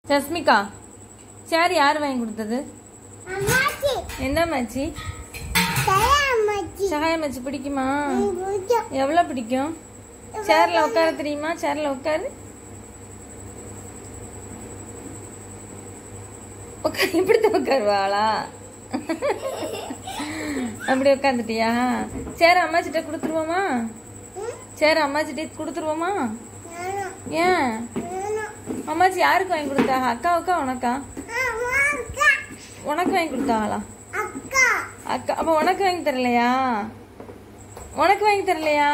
சஸ்மிகா, சேர் யார் வாங்கி கொடுத்தது? எந்த அம்மாச்சி? சகாய அம்மாச்சி பிடிக்குமா? எவ்வளோ பிடிக்கும்? சேர்ல உட்கார தெரியுமா? சேர்ல உட்காரு. இப்படித்தான் உட்காருவாளா? அப்படி உட்காந்துட்டியா? சேர அம்மாச்சிட்ட கொடுத்துருவோமா? சேர அம்மாச்சிட்ட கொடுத்துருவோமா? ஏன்? அம்மாச்சி யாருக்கு வாங்கி கொடுத்தாங்க? அக்காவுக்கா உனக்கா? உனக்கு வாங்கி கொடுத்தாங்களா? அக்கா. அப்ப உனக்கு வாங்கி தரலையா? உனக்கு வாங்கி தரலையா?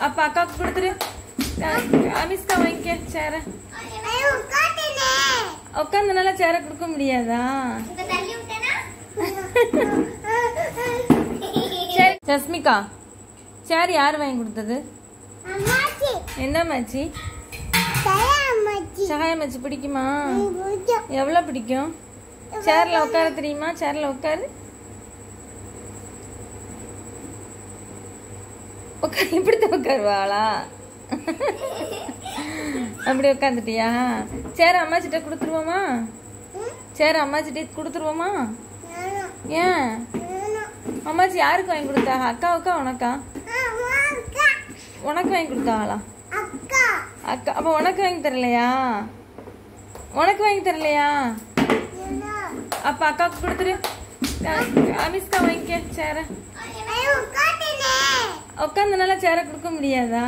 அப்ப அக்காவுக்கு கொடுத்துரு. அமிஸ்கா வாங்கிக்க சேர. உட்காந்துனால சேர கொடுக்க முடியாதா? சரி சஸ்மிகா, சேர் யார் வாங்கி கொடுத்தது? எந்த அம்மாச்சி? சகாய அம்மாச்சி பிடிக்குமா? எவ்வளோ பிடிக்கும்? சேர்ல உட்கார தெரியுமா? சேர்ல உட்காரு. இப்படித்தான் உட்காருவாளா? அப்படி உட்காந்துட்டியா? சேர அம்மாச்சிட்ட கொடுத்துருவோமா? சேர அம்மாச்சிட்ட கொடுத்துருவோமா? ஏன்? அம்மாச்சி யாருக்கு வாங்கி கொடுத்தாங்க? அக்காவுக்கா உனக்கா? உனக்கு வாங்கி கொடுத்தாங்களா? அக்கா. அப்ப உனக்கு வாங்கி தரலையா? உனக்கு வாங்கி தரலையா? அப்ப அக்காவுக்கு கொடுத்துரு. அமிஸ்கா வாங்கிக்க சேர. உட்காந்துனால சேர கொடுக்க முடியாதா?